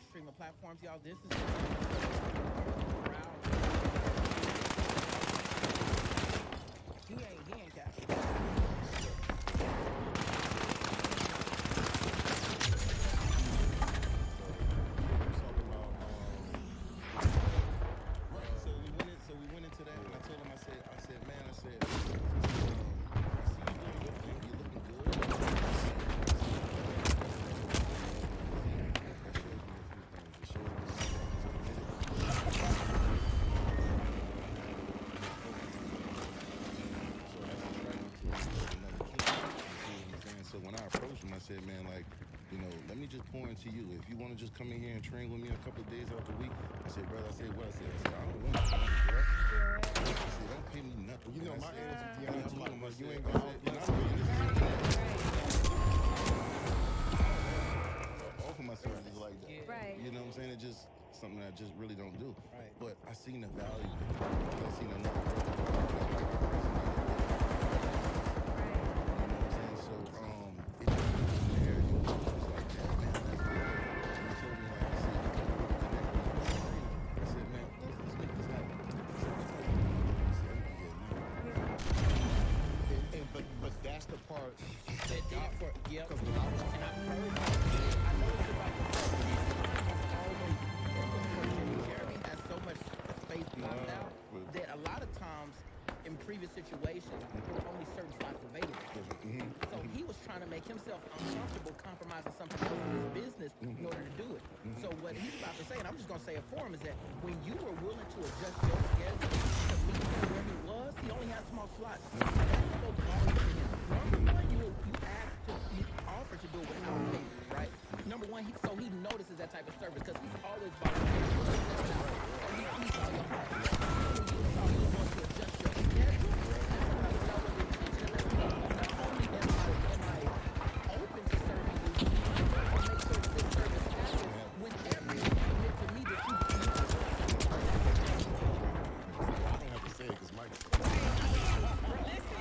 streaming platforms, y'all. This is he ain't capping. Talking about right. So we went into that, and I told him, I said, man, I said, I see you doing your thing. You're looking good. That shows me a few things. It shows me that he's committed. So that's just right into another kid. You see what I'm saying? So when I approached him, I said, man, like, let me just pour into you. If you want to just come in here and train with me a couple of days out the week, I said, brother, I said, what? I said, I don't want no money, bro. I said, don't pay me nothing. You know, And I my said, answer, and I Deanna, I'm told like, him, I bro, you said, ain't I gonna said, help and I us. really just Right. offer my services like that. Yeah. Right. You know what I'm saying? It's just something that I just really don't do. Right. But I seen the value there. I seen another brother that I felt like I resonated Right. with. You know what I'm saying? So it just went from there. It was just like, yeah, man, that's good. And he told me, like, I said, you can really connect with me as a trainer. I said, man, let's make this happen. He said, what type of money? I said, I'm getting money. But that's the part That God, did for yep. because when I was, And I've heard that. I noticed about the always Jeremy has so much space blocked out that a lot of times in previous situations there were only certain spots available. So he was trying to make himself uncomfortable compromising something else in his business in order to do it. So what he's about to say, and I'm just gonna say it for him, is that when you were willing to adjust your schedule to meet him where he was, he only had small slots. That spoke volumes to him. Number one, you asked to you offered to do it without payment, right? Number one, so he notices that type of service because he's always volunteering. So he saw your heart. When you saw you want to adjust your schedule, that's another level of intention to let you know not only am I open to serving you, I'm going to make sure that this service happens whenever you commit to me that you I don't have to say it because Mike said it.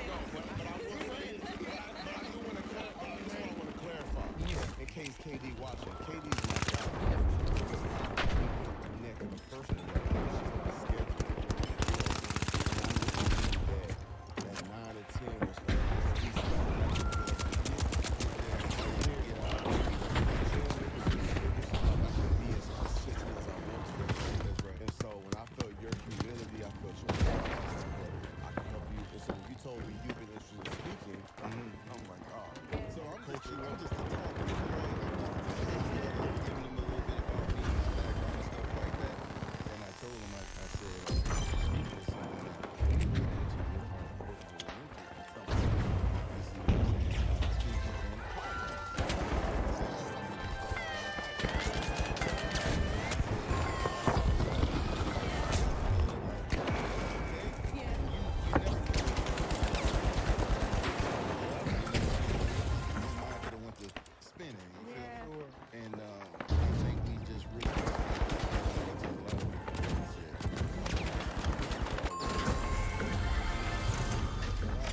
No, but I will say it. But I do want to clarify. This is what I want to clarify. In case KD watching, KD's my guy. Because I connect on a personal level. It's just my schedule. And I knew that 9 to 10 was at least be as consistent as I want to. That's right. And so when I felt your humility, I felt your passion, I can help you. And so when you told me you've been interested in speaking, I'm like, oh, So I'm just you I'm up. just a talker, right? I'm just giving him a little bit about me, my background and stuff like that. And I told him, I said, speaking is something that I'm really into, working into. It's something, you see what I'm saying? Speaking and podcast. Yeah. You never know. His mind could have went to spinning. You feel Yeah. me? And I think we just really to a lot of people. Like I said,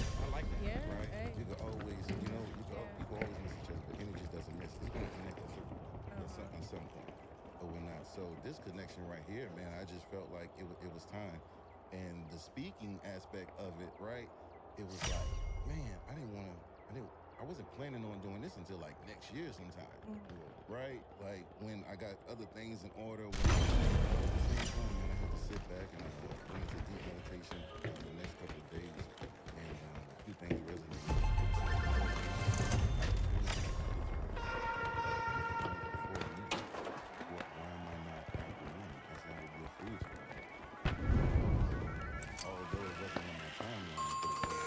I like that. Yeah. right? Hey. You could always, you could always miss each other, but energy doesn't miss. It's going to connect at some point, or not. So this connection right here, man, I just felt like it was time, and the speaking aspect of it, right? It was like, man, I wasn't planning on doing this until like next year sometime, right? Like when I got other things in order. At the same time, man, I had to sit back and went into deep meditation the next couple of days, and a few things resonated. Why am I not implementing? I said I would be a fool to. Although it wasn't on my timeline, but it was.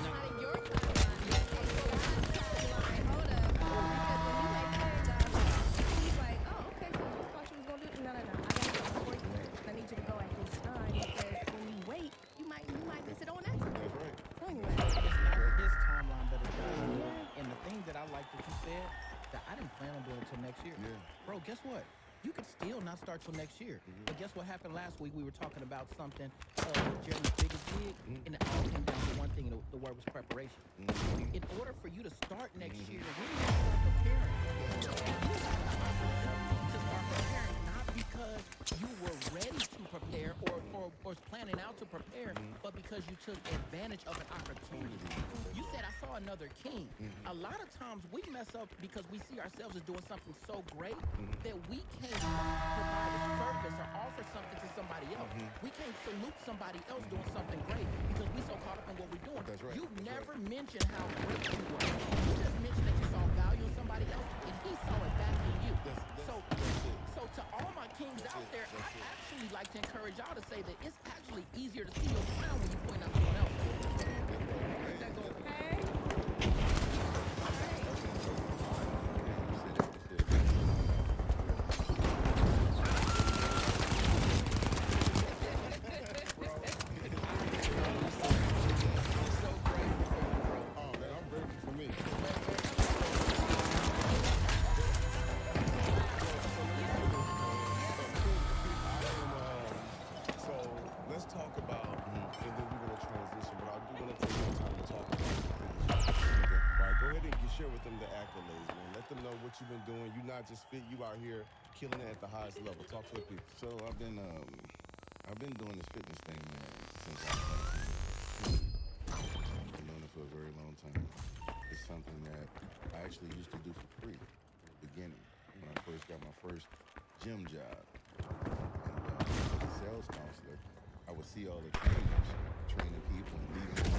Not in your timeline. In God's timeline. Hold up. Because when you like that, he's like, oh, okay, so you thought you was going to do. No. I got something for you. I need you to go at this time because when you wait, you might miss it on that time. That's right. So anyway. It's not his timeline, but it's God's. And the thing that I like that you said, that I didn't plan on doing it until next year. Yeah. Bro, guess what? you could still not start till next year. But guess what happened last week? We were talking about something, Jeremy's biggest gig, and it all came down to one thing, and the word was preparation. In order for you to start next year, we need to start preparing. You to start preparing, not because you were ready to prepare or planning out to prepare, but because you took advantage of an opportunity. You said, I saw another king. A lot of times we mess up because we see ourselves as doing something so great that we can't provide a service or offer something to somebody else. We can't salute somebody else doing something great because we so caught up in what we're doing. That's right. You've That's never mentioned how great you were. You just mentioned that you saw value in somebody else and he saw it back in you. So to all my kings out there, I actually like to encourage y'all to say that it's actually easier to see your crown when you point out someone else. Let that go. Okay. So grateful for you, bro. Oh man, I'm grateful for me. So let's talk about, and then we're gonna transition. But I do want to take some time to talk about the right. Go ahead and share with them the accolades, man. Let them know what you've been doing. You not just fit. You out here killing it at the highest level. Talk to the people. So I've been doing this fitness thing, man, since I was 19. I've been doing it for a very long time. It's something that I actually used to do for free in the beginning when I first got my first gym job. And as a sales counselor, I would see all the trainers training people and leaving them.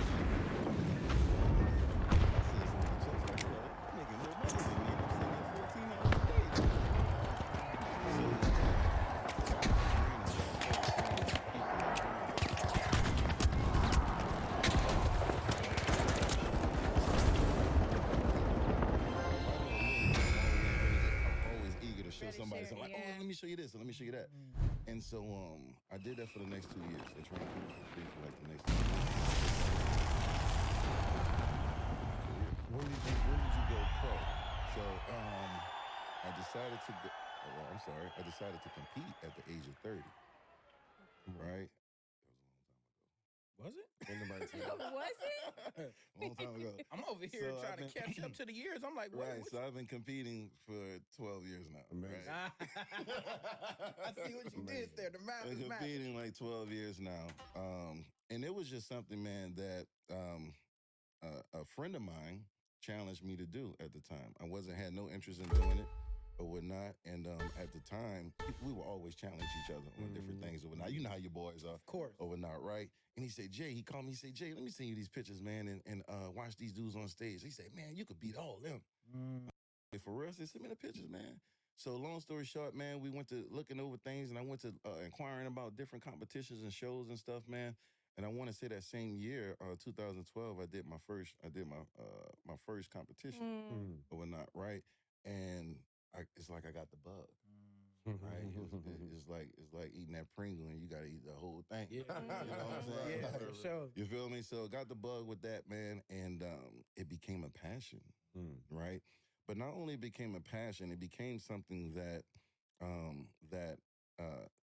I see some of the checks like, yo, I'm making more money than me. I'm sitting here 14 hours a day. Somebody said, like, oh, let me show you this, and let me show you that. And so I did that for the next 2 years. I trained people for free for like the next 2 years. When did you go pro? So I decided to go, I decided to compete at the age of 30. Right? Was it? When nobody tell you. Was it? A long time ago. I'm over here So trying to catch up to the years. I'm like, Right, what? so I've been competing for 12 years now. Amazing. Right? I see what you did there. The math Been is magic. competing like 12 years now. And it was just something, man, that a friend of mine challenged me to do at the time. I had no interest in doing it or whatnot. And at the time, we would always challenge each other on different things or whatnot. You know how your boys are. Of course. Or whatnot, right? And he said, Jay, he called me, he said, Jay, let me send you these pictures, man, and watch these dudes on stage. He said, man, you could beat all of them. For real? I said, send me the pictures, man. So long story short, man, we went to looking over things, and I went to inquiring about different competitions and shows and stuff, man. And I want to say that same year, 2012, I did my first competition or whatnot, right? And it's like I got the bug, right? It's like eating that Pringle, and you got to eat the whole thing. Yeah. You know what I'm saying? Yeah, Like, for sure. you feel me? So got the bug with that, man, and it became a passion, right? But not only became a passion, it became something that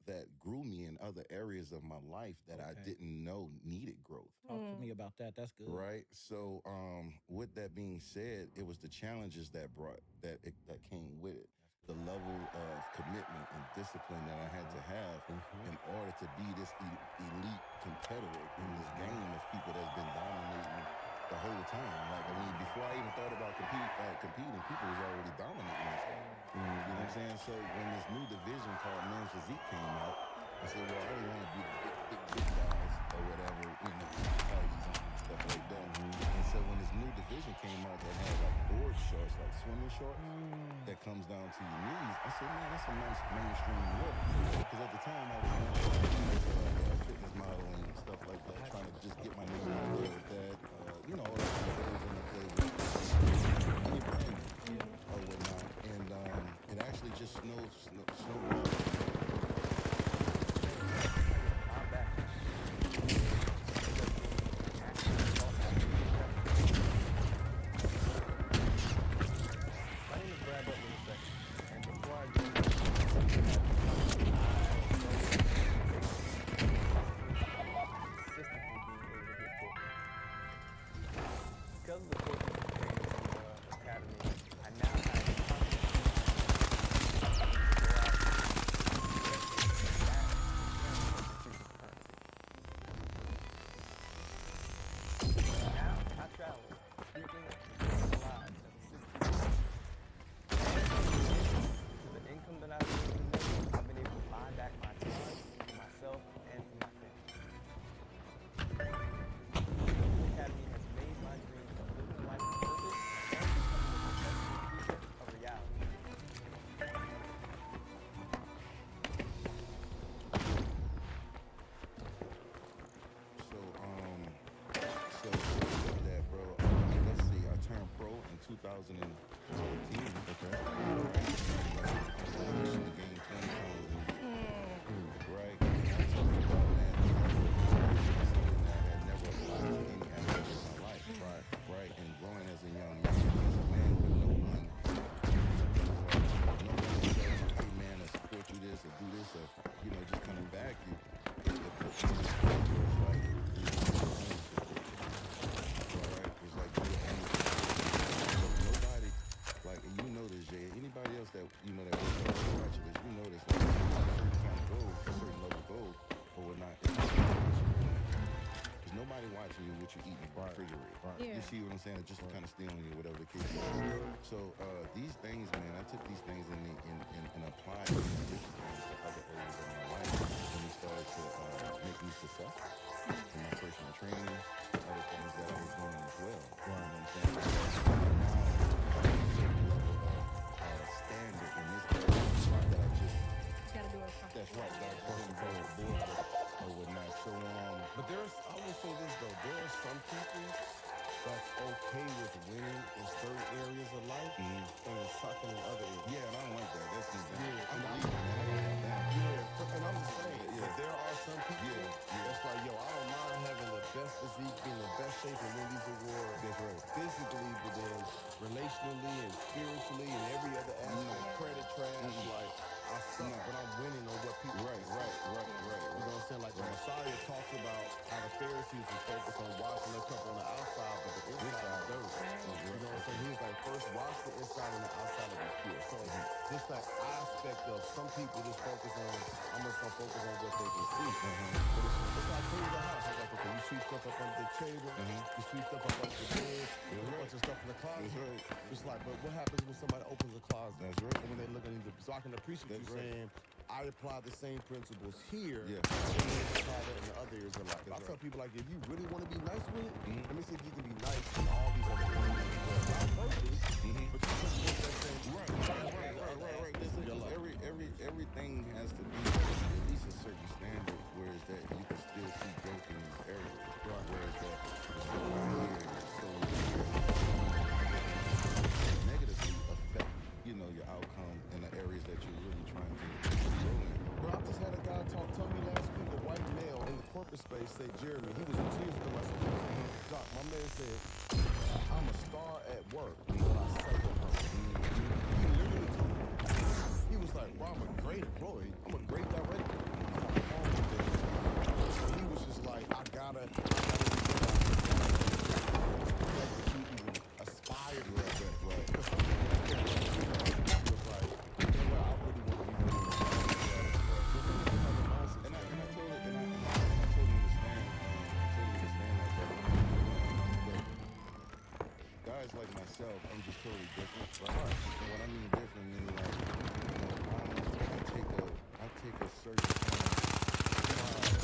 that grew me in other areas of my life that I didn't know needed growth. Talk to me about that. That's good. Right. So with that being said, it was the challenges that came with it. The level of commitment and discipline that I had to have in order to be this elite competitor in this game of people that's been dominating the whole time. Like, I mean, before I even thought about competing, people was already dominating this game. You know what I'm saying? So when this new division called Men's Physique came out, I said, well, I don't want to be the big guys or whatever, you know, parties and stuff like that. And so when this new division came out that had like board shorts, like swimming shorts, that comes down to your knees, I said, man, that's a nice mainstream look. Because at the time I was a fitness model and stuff like that, trying to just get my name out there with that, you know, all that stuff that was in the flavor. Or whatnot. And it actually just snowballed. My name is Brad Butler II, and before I do 2014. Okay. Right. She gained 20 pounds. Right. I'm talking about, man, something that had never applied to any aspect of my life. Right. Right. And growing as a young man, as a man with no one, no one to say, hey man, I support you this or do this or, you know, just coming back, it puts you in a place where it's like, it's like you're only nobody, like, and you know this, Jay. Anybody else that you know that works on bachelors, you know this. Like, a certain kind of goal, a certain level goal, or whatnot. It's not because nobody watching you what you eat in the refrigerator. Yeah. You see what I'm saying? It just kind of stealing you, whatever the case is. So these things, man, I took these things and applied these different things to other areas of my life, and it started to make me successful in my personal training, other things that I was doing as well. You know what I'm saying? Now, standard in this area that I just, Gotta do it. that's right, that I crossed the board or whatnot. So, But I will say this though, there are some people that's okay with winning in certain areas of life and sucking in other areas. yeah, and I don't like that. That's just, Yeah, I'm and leaving, man. I don't like that. And I'm just saying, Yeah. there are some people that's like, yo, I don't mind having the best physique, being in the best shape and win these awards. That's right. Physically, but then relationally and spiritually and every other aspect, credit trash, like, I suck, but I'm winning on what people Right. You know what I'm saying? Like the Messiah talks about how the Pharisees were focused on washing their cup on the outside, but the inside is dirty. You know what I'm saying? He was like, first wash the inside and the outside will be pure. So just that aspect of some people just focus on, I'm just gonna focus on what they can see. But it's like clean the house. It's like, okay, you sweep stuff up under the table, you sweep stuff up under the bed, there's a bunch of stuff in the closet. That's right. It's like, but what happens when somebody opens a closet? That's right. And when they look at it, so I can appreciate That's you right. saying, I apply the same principles here, Yeah. and then apply that in the other areas of life. I That's tell right. people, like, if you really want to be nice with it, let me see if you can be nice in all these other areas. Not perfect, but you can put that same Right. Listen, everything has to be at least a certain standard, whereas that you can still see growth in these areas. Right. Whereas that negatively affect, you know, your outcome in the areas that you're really trying to grow in. Bro, I just had a guy tell me last week, a white male in the corporate space, say, Jeremy, he was in tears with myself. Doc, my man said, I'm a star at work, but I suck at home. He literally told me. He was like, bro, I'm a great employee. I'm a great director. I'm home with this. So he was just like, I gotta be better. That you even aspire to that. Right. He was like, you know what, I really want to be doing this. And I totally understand. That, but guys like myself, I'm just totally different. Right. And what I mean different meaning like, you know, I take a certain kind of pride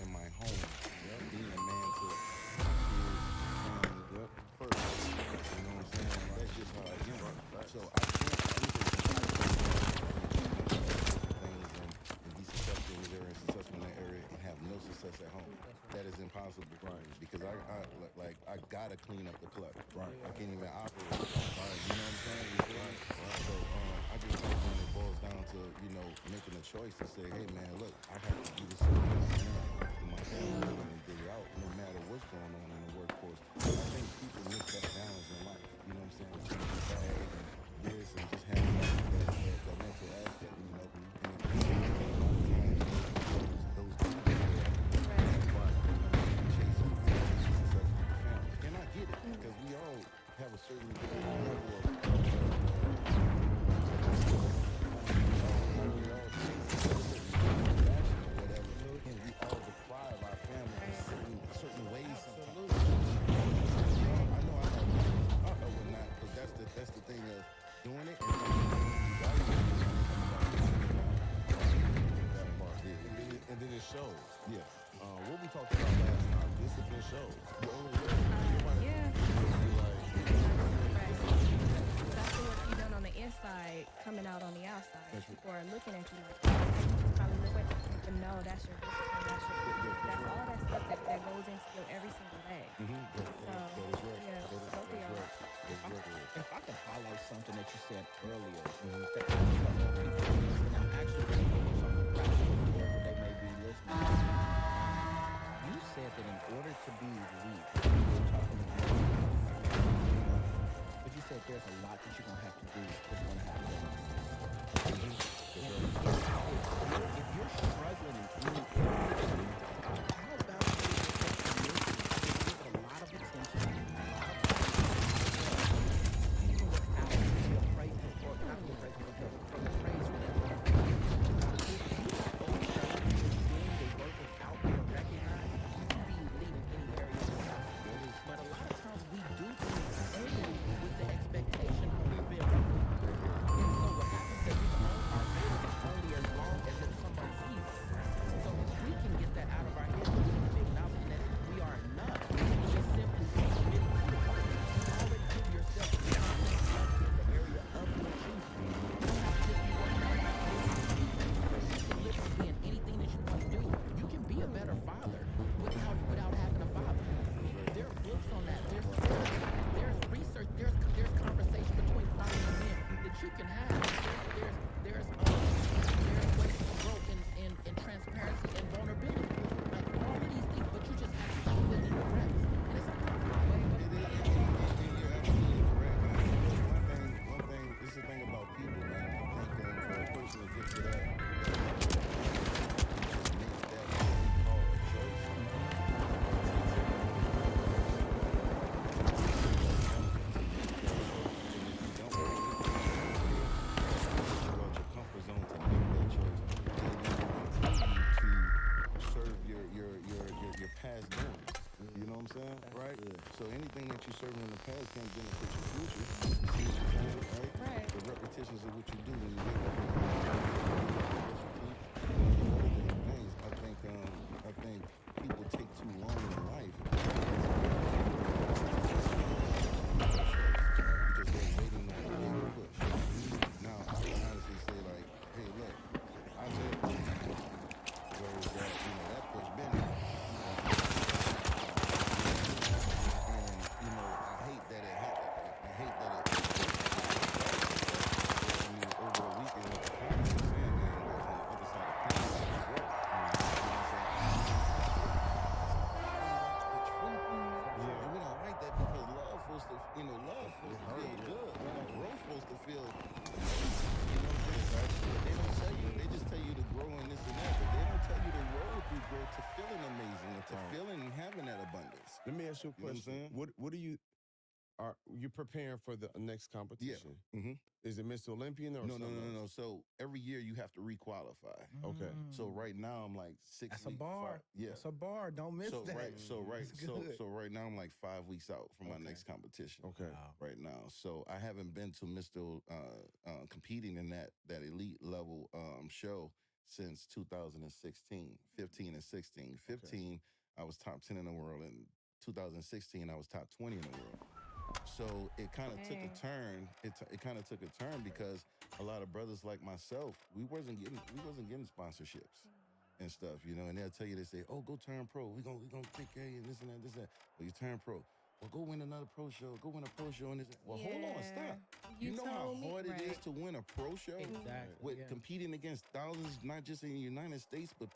in my home. Being a man to my kids, family, first. You know what I'm saying? That's just how I am. So I can't things and be successful in this area, successful in that area, and have no success at home. That is impossible for me because I gotta clean up the clutter. Right. I can't even operate. Right. You know what I'm saying? Right. So I just think when it boils down to, you know, making a choice to say, hey man, look, I have to do this for my family and dig it out no matter what's going on in the workforce. And I think people miss that balance in life. You know what I'm saying? Change the bag and this and just having that mental aspect, you know. And it takes a lot of time. Those dudes chasing successful family. And I get it because we all have a certain level of and we all deprive our family in certain ways. Absolutely. I know I would not, but that's the thing of doing it And then it shows. Yeah. What we talked about last time, discipline shows. The only way Yeah. like, That's the work you done on the inside, coming out on the outside. People are looking at you like, probably look at you, but no, that's your discipline, that's all that stuff that goes into you every single day. that is right. Yeah, That is both of y'all. right. That's right. something that you said earlier that I think a lot of people miss, and I'm actually going to give them something practical for whoever they may be listening to. You said that in order to be elite, you were talking to you, but you said there's a lot that you're going to have to do that's going to have to go into this. If you're struggling in any area, how about you just take permission to give it a lot of attention, a lot of even without the appraisal, or not the appraisal, but the praise for that work. If you spoke those and you're doing the work without being recognized, you can be elite in any area of your life. But a lot of times we do things only with the expectation of being recognized. And so what happens is we own our business only as long as if someone sees us. So if we can get that out of our heads, we need to be acknowledging that we are enough. Just simply submitting to the work. You already give yourself time to study in the area of your choosing. You don't have to just be working out about business. You can literally be in anything that you want to do. You can be a better father without having a father. There are books on that. There's research. There's conversation between fathers and men that you can have. There's ways to grow in transparency and vulnerability. Like all of these things, but you just have to keep building the reps, and it's uncomfortable. It is, and you're absolutely correct, man. One thing, this is the thing about people, man. I think for a person to get to that level, to make that what we call a choice. Comfort zone to make that choice, and you will continue to serve your past doings. You know what I'm saying? Right? So anything that you serve in the past can't benefit your future. You see what I'm saying? Right? The repetitions of what you do when you wake up in the morning, brush your teeth, and all the different things. I think people take too long in life because they're waiting on a big push. Now I can honestly say, like, hey, look, I'm it. Whereas that push been there. And I hate that it over a weekend with the comments and saying, man, like on the other side of pain is growth. You know what I'm saying? That's the truth. Yeah. And we don't like that because love supposed to feel good. Growth supposed to feel amazing. You know what I'm saying? But they don't tell you. They just tell you to grow in this and that, but they don't tell you to roll through growth to feeling amazing and to feeling and having that abundance. Let me ask you a You know what I'm question. saying? What do are you preparing for the next competition? Mm-hmm. Is it Mr. Olympian or No. something else? So every year you have to requalify. Okay. So right now I'm like 6 That's a weeks. bar. Yeah. That's a bar. Don't miss that. So right now I'm like 5 weeks out from my next competition. Okay. Wow. Right now, so I haven't been to Mr. Competing in that elite level show since 2016, 15 and 16. 15, I was top 10 in the world. In 2016, I was top 20 in the world. So it kind of took a turn. It kind of took a turn because a lot of brothers like myself, we wasn't getting sponsorships and stuff, And they'll tell you, they say, "Oh, go turn pro. We gonna take care of you, and this and that, this and that." Well, you turn pro. Well, go win another pro show. Go win a pro show and this. Well, hold on, stop. You know how hard it is to win a pro show? Exactly. With competing against thousands, not just in the United States, but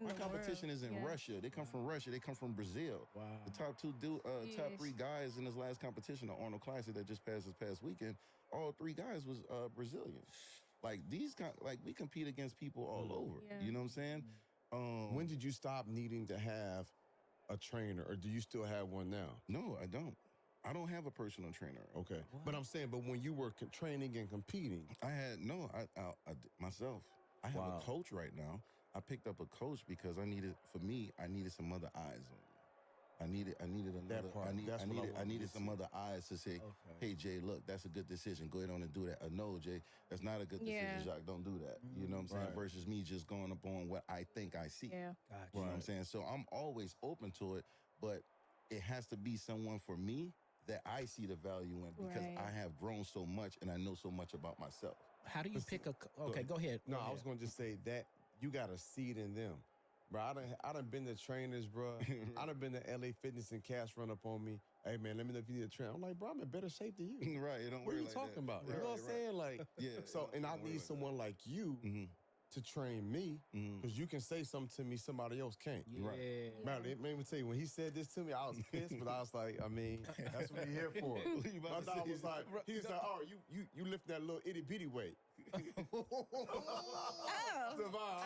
my competition is in Russia. They come from Russia. They come from Brazil. Wow. The top top 3 guys in this last competition, the Arnold Classic that just passed this past weekend, all 3 guys was Brazilian. Like we compete against people all over. Yeah. You know what I'm saying? When did you stop needing to have a trainer, or do you still have one now? No, I don't. I don't have a personal trainer. Okay. But I'm saying, but when you were training and competing, I had myself. I have a coach right now. I picked up a coach because I needed some other eyes on me. I needed another. I needed some other eyes to say, "Hey Jay, look, that's a good decision. Go ahead on and do that." Or no, Jay, that's not a good decision, Jacques. Don't do that. You know what I'm saying? Right. Versus me just going up on what I think I see. Yeah. Gotcha. You know what I'm saying? So I'm always open to it, but it has to be someone for me that I see the value in because I have grown so much and I know so much about myself. How do you pick a? Okay, go ahead. No, I was going to just say that you got a seed in them. Bro, I done been to trainers, bro. I done been to LA Fitness and Cash run up on me. hey man, let me know if you need a train. I'm like, bro, I'm in better shape than you. Right, it don't What are work you like talking that. about? You Right, know what I'm right. saying? Like, Yeah. so, and I don't work need like someone like you Mhm. to train me, because you can say something to me somebody else can't. Yeah. Right. Man, let me tell you, when he said this to me, I was pissed, but I was like, I mean, that's what he here for. What you about My to dog say? was like, he's like, oh, you lift that little itty bitty weight. Oh. Savon,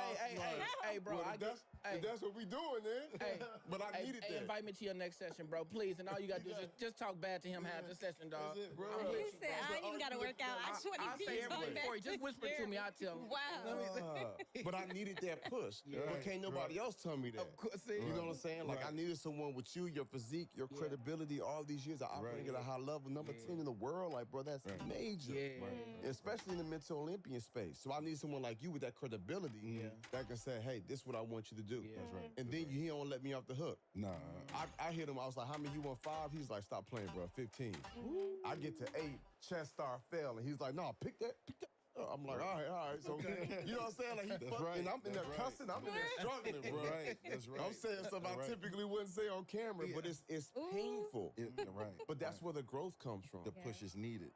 Hey, bro, well, I if get. that's what we doing, then. Hey, but I needed that. invite me to your next session, bro, please. And all you gotta do is just talk bad to him half the session, dog. That's it, bro. I'm with He you, said, bro. I ain't even got to work out. I just want I'll to say be everything for you. Just whisper to me. I'll tell him. Wow. But I needed that push. But can't nobody else tell me that. Of course, see? You know what I'm saying? Like, I needed someone with you, your physique, your Yeah. credibility, all these years of operating at a high level, number 10 in the world. Like, bro, that's major. Yeah. Especially in the mental Olympian space. So I need someone like you with that credibility that can say, hey, this is what I want you to do. Yeah. That's right. And then he don't let me off the hook. Nah. I hit him. I was like, how many you want? 5? He's like, stop playing, bro. 15. I get to 8. Chest star fell. And he's like, no, pick that. I'm like, all right. So, you know what I'm saying? Like, he That's fucked, right. and I'm in there That's right. cussing. I'm in there struggling, bro. That's right. I'm saying stuff I Right. typically wouldn't say on camera, but it's painful. Right. But that's where the growth comes from. the push is needed.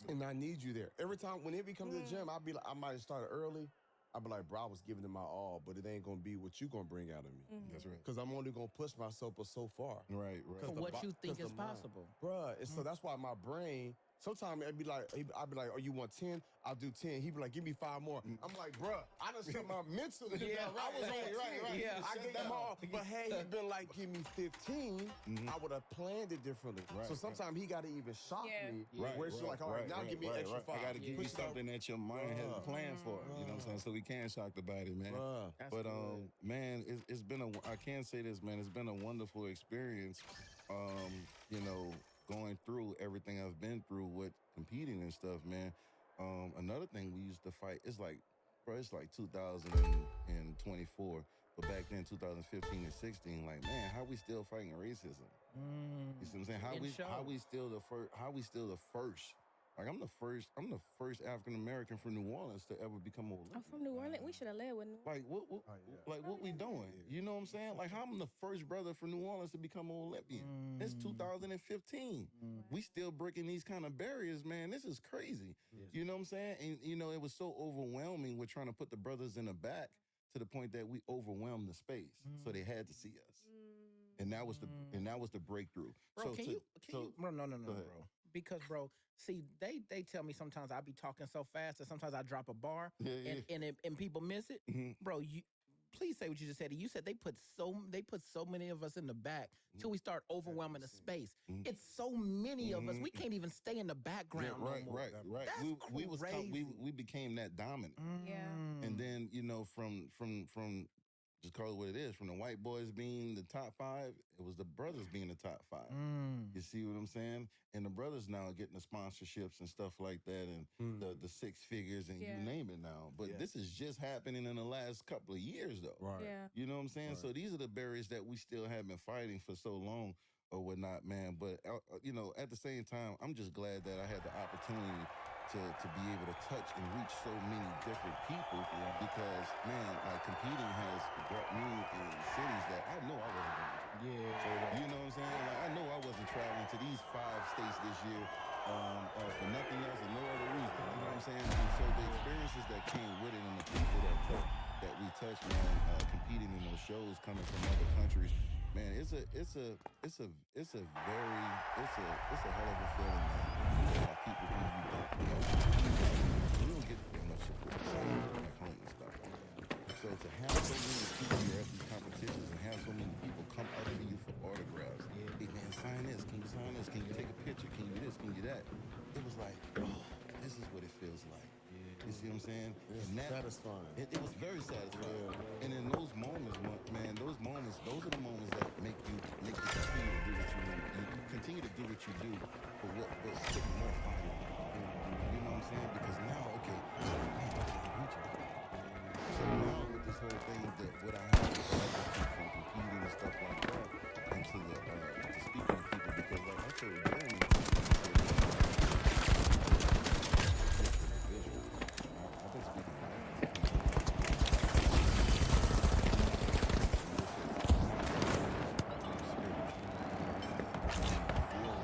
And I need you there. Every time, whenever you come to the gym, I'll be like, I might have started early. I'll be like, bro, I was giving it my all, but it ain't gonna be what you gonna bring out of me. That's right. Because I'm only gonna push myself but so far. Right. For the what bo- you think 'cause is the mind. possible. Bruh, and so that's why my brain, sometimes I'd be like, oh, you want 10? I'll do 10. He'd be like, give me 5 more. I'm like, bruh, I done shut my mental down. I was on 10. Yeah. I gave them all. But had he been like, give me 15, I would have planned it differently. Right, So sometimes he got to even shock me. Right, Where she's like, all right, now give me extra 5. I got to give you Push it out. something that your mind has planned for. You know what I'm saying? So we can shock the body, man. Bruh. But man, it's been I can't say this, man. It's been a wonderful experience. You know, going through everything I've been through with competing and stuff, man. Another thing we used to fight. It's like 2024, but back then 2015 and 16. Like, man, how we still fighting racism? You see what I'm saying? How we still the first? How we still the first? Like I'm the first African American from New Orleans to ever become an Olympian. I'm from New Orleans. We should have led with New Like what we doing? You know what I'm saying? Like how I'm the first brother from New Orleans to become an Olympian. It's 2015. We still breaking these kind of barriers, man. This is crazy. You know what I'm saying? And you know, it was so overwhelming with trying to put the brothers in the back to the point that we overwhelmed the space. So they had to see us. And that was the breakthrough. Bro, so can you bro, no, ahead. bro. Because bro, see, they tell me sometimes I be talking so fast that sometimes I drop a bar and people miss it. Bro, you please say what you just said. You said they put so many of us in the back till we start overwhelming the space. It's so many of us. We can't even stay in the background no more. Right. That's We became that dominant. Yeah. And then, you know, from just call it what it is, from the white boys being the top 5, it was the brothers being the top 5. You see what I'm saying? And the brothers now are getting the sponsorships and stuff like that, and the 6 figures and you name it now. But this is just happening in the last couple of years, though. Right. Yeah. You know what I'm saying? So these are the barriers that we still have been fighting for so long or whatnot, man. But, you know, at the same time, I'm just glad that I had the opportunity to be able to touch and reach so many different people because, man, like competing has brought me in cities that I know I wasn't going to. You know what I'm saying? Like, I know I wasn't traveling to these 5 states this year for nothing else and no other reason. You know what I'm saying? And so the experiences that came with it and the people that we touched, man, competing in those shows coming from other countries, man, it's a hell of a feeling, man. To have people who you don't know. You don't get that much support back home and stuff like that. So to have so many people here at these competitions and have so many people come up to you for autographs. Hey man, sign this. Can you sign this? Can you take a picture? Can you do this? Can you do that? It was like, oh, this is what it feels like. You see what I'm saying? It's satisfying. It was very satisfying. And in those moments, man, those are the moments that make you continue to do what you want. You continue to do what you do, but putting more fire in it. You know what I'm saying? Because now, okay, man, I'm reaching it. So now with this whole thing, what I have is legacy from competing and stuff like that, and to speaking to people because, like I told Jeremy, I've been speaking a lot. Feel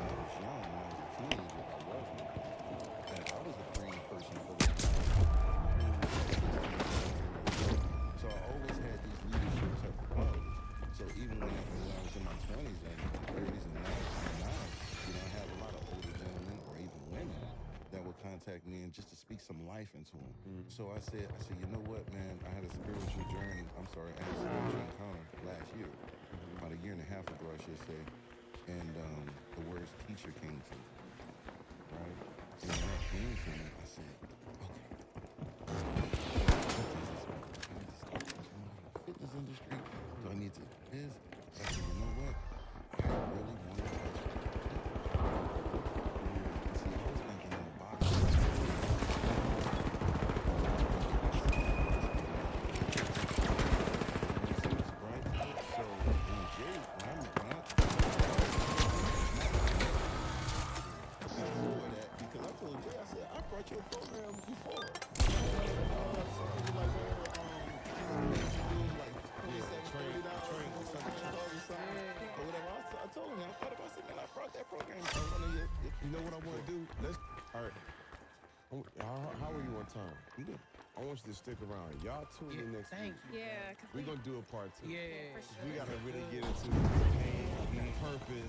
contact me and just to speak some life into him. So I said, you know what, man? I had a spiritual journey. I had a spiritual encounter last year, about a year and a half ago, I should say. And the words teacher came to me, right? And when that came to me, I said, okay, fitness industry. Do I need to this? I said, you know what? I really want to touch it. See, I was thinking in the box. Right? So when Jay, before that, because I told Jay, I said, I brought your program before. I told him, I thought about it, man, I brought that program. You know what I want to do? All right. How are you on time? I'm good. I want you to stick around. Y'all tune in next week. you. Yeah, because We're going to do a part 2. Yeah. for sure. We got to really get into the pain, the purpose,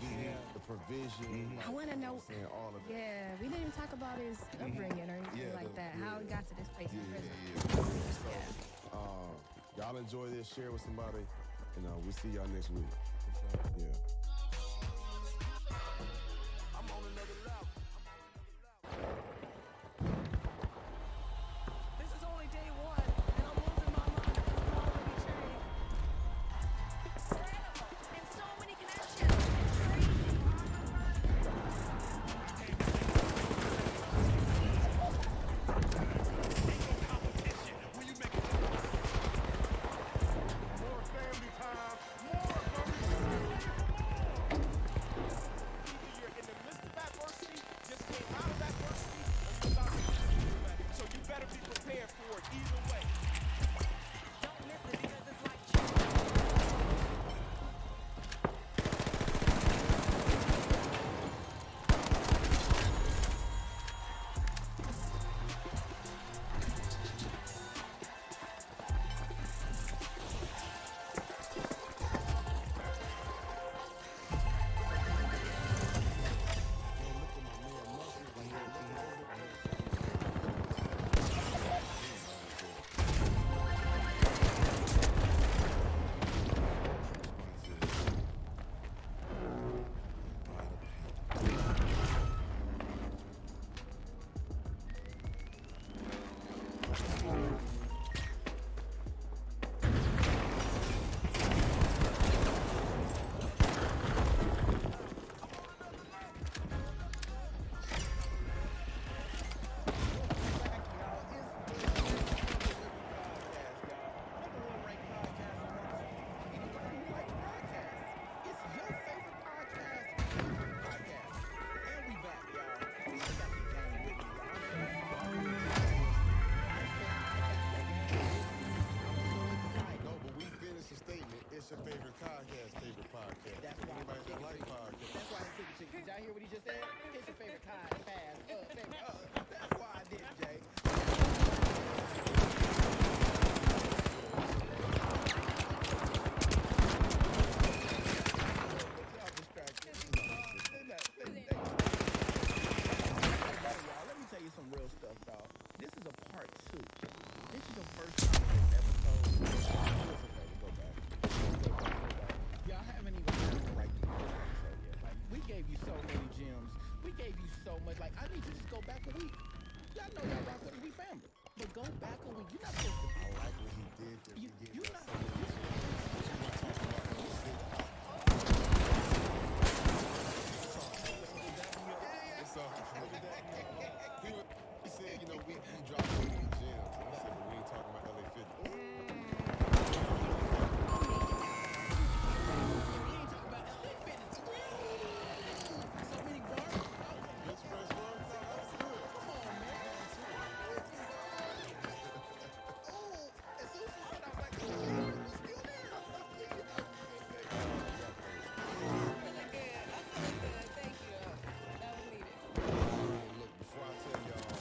the provision. I want to know. And all of it. Yeah, we didn't even talk about his upbringing or anything Yeah, like that. How he got to this place in prison. So, y'all enjoy this, share with somebody, and we'll see y'all next week. Yeah. This is only day 1, and I'm losing my mind because I'm already changed. Incredible. And so many connections. It's crazy. More family time, more Either you're in the midst of adversity, just came out of adversity, or you're about to be ready. So you better be prepared for it either way. Don't miss it because it's like chicken. It's your favorite podcast, That's why Anybody that like podcasts. That's why I took it. Did y'all hear what he just said? It's your favorite podcast. That's why I did, Jay. Y'all distracted. Y'all, let me tell you some real stuff, dog. This is a part 2. This is the first time in this episode. Go back. Y'all haven't even heard the right thing this episode yet. Like, we gave you so many gems. We gave you so much. Like, I need you to just go back a week. Y'all know y'all rock with it. We family. But go back a week. You're not supposed to. I like what he did. You're not. So, he said, you know, we dropped so many gems. And I said, but we ain't talking about LA Fitness. We ain't talking about LA Fitness. So many guards. Best friends, bro? That's good. Come on, man. Oh, as soon as you said, I was like, oh, man, we're still there. Thank you. That was needed. Look, before I tell y'all,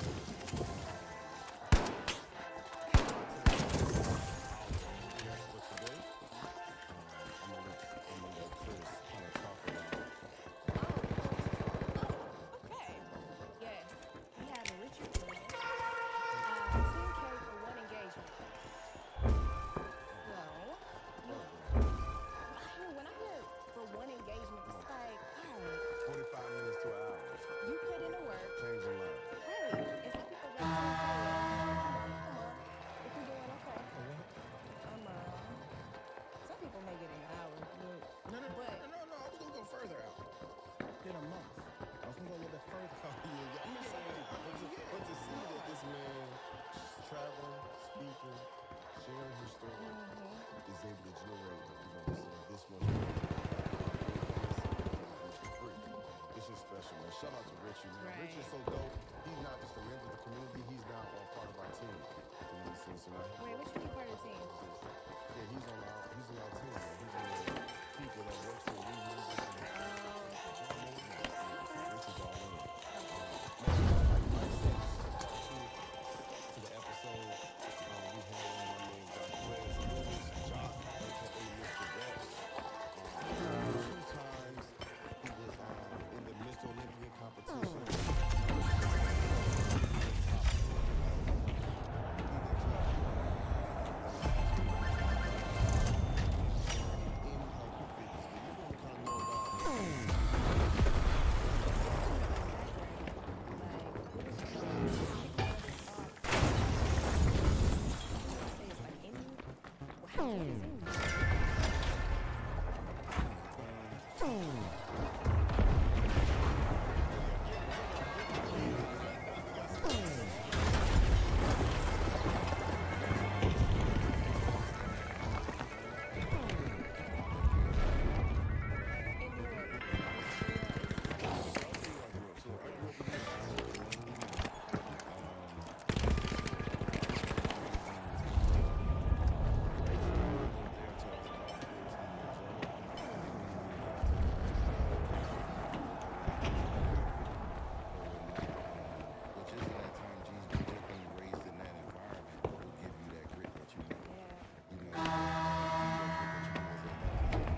But just in that time, just being raised in that environment will give you that grit that you need. You know, that grit that you need as a young man. So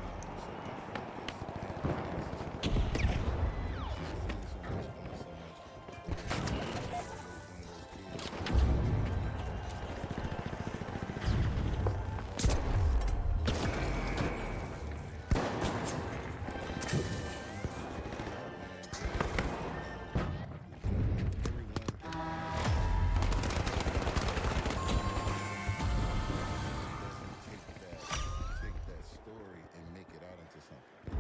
my focus take that story and make it out into something,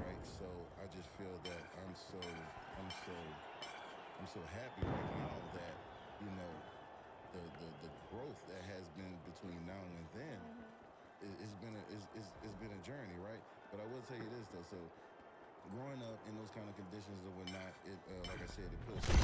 right? So I just feel that I'm so happy right now that you know the growth that has been between now and then. It's been a journey, right? But I will tell you this though. So growing up in those kind of conditions and whatnot, it like I said, it puts. So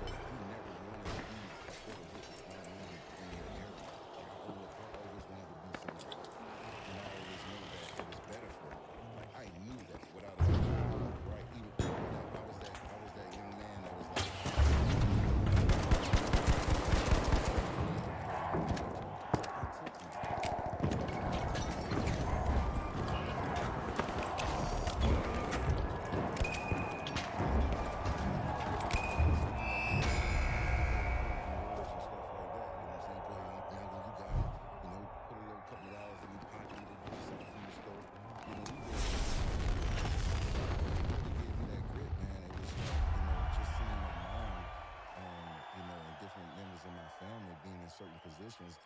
he never wanted to be a quarter with my mom in your area. Like I always wanted to be somewhere else, and I always knew that it was better for me. Like I knew that without a doubt, right? Even growing up, I was that young man that was like. Certain positions